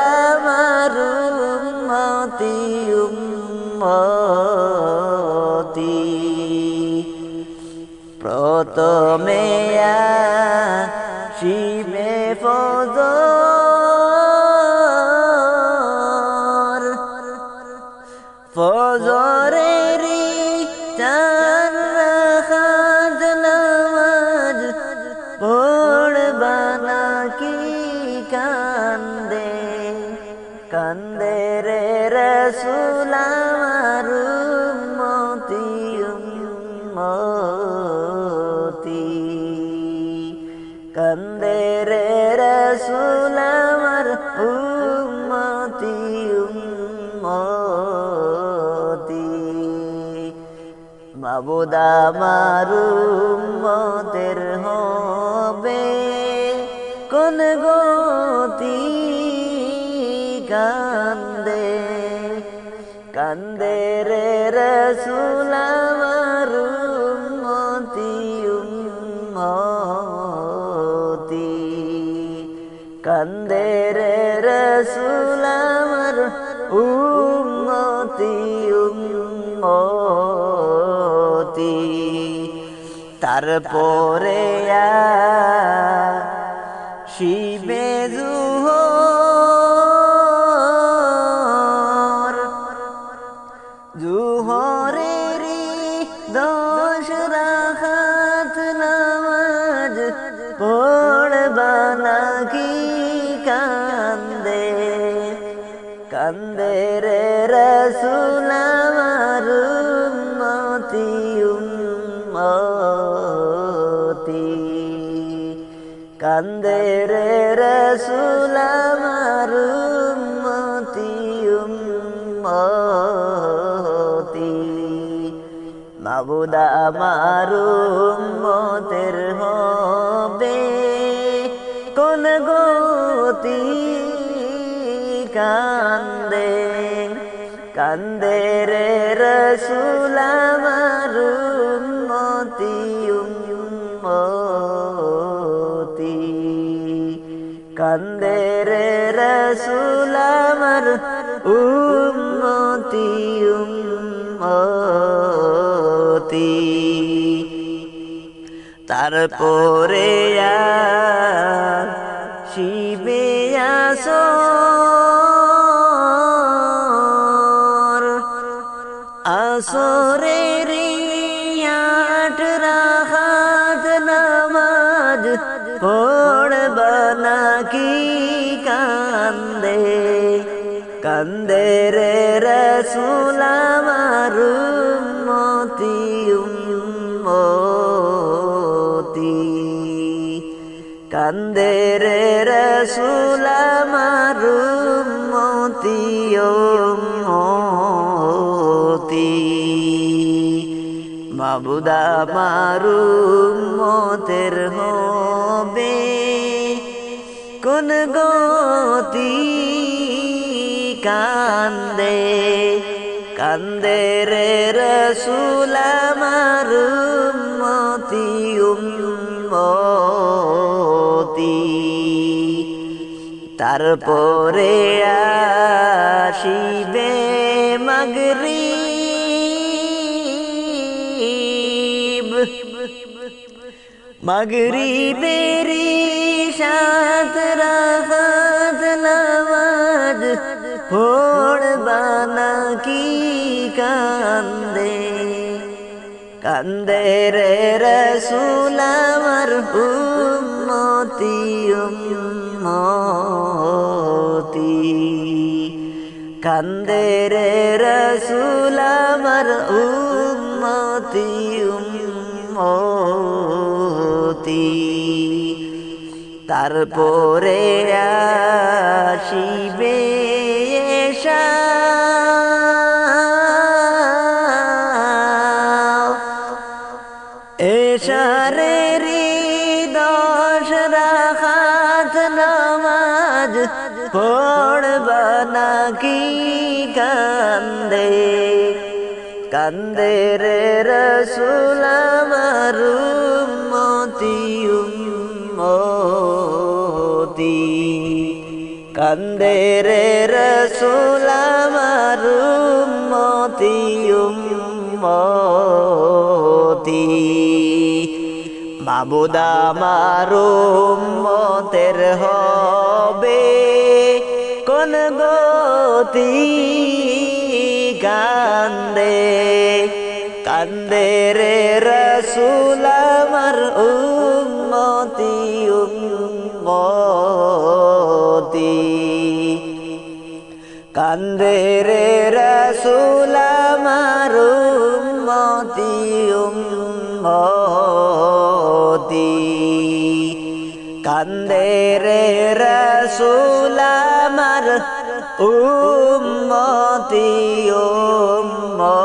মারুম মতি উম্মতি প্রথমে শিবে ফজরেরি চার রাকাত নামাজ পড়বা নাকি কান্দে কান্দে রে রসুল আমার উম্মতি উম্মতি কান্দে রে রসুল আমার উম্মতি উম্মতি মাবুদা আমার উম্মতের হবে কোন গতি কান্দে কান্দে রে রসুল আমার উম্মতি উম্মতি কান্দে রে রসুল আমার উম্মতি উম্মতি তারপরে শিবে জুহরেরি 10 রাকাত নামাজ পড়বা নাকি কান্দে কান্দে রে রসুল আমার উম্মতি উম্মতি উম্মতি মাবুদ আমার উম্মতের হবে কোন গতি কান্দে কান্দে রে রসুল আমার উম্মতি উম্মতি কান্দে রে রসুল আমার উম্মতি উম্মতি তারপরে শিবে আসরের আট রাকাত নামাজ পড়বা নাকি কান্দে কান্দে রে রসুল আমার উম্মতি উম্মতি কান্দে রে রসুল আমার উম্মতি উম্মতি মাবুদ আমার উম্মতের হবে কোন গতি কান্দে কান্দে রে রসুল আমার উম্মতি উম্মতি তারপরে আসিবে মাগরিব মাগরিবেরি সাত রাকাত নামাজ পড়বা নাকি কান্দে কান্দে রে রসুল আমার উম্মতি উম্মতি কান্দে রে রসুল আমার উম্মতি উম্মতি তারপরে আসিবে এশারের 10 রাকাত নামাজ পড়বা নাকি কান্দে কান্দে রে রসুল আমার উম্মতি উম্মতি কান্দে রে রসুল আমার উম্মতি উম্মতি মাবুদ আমার উম্মতের হবে কোন গতি কান্দে কান্দে রে রসুল আমার উম্মতি উম্মতি কান্দে রে রসুল আমার উম্মতি উম্মতি কান্দে রে রসুল আমার উম্মতি উম্মতি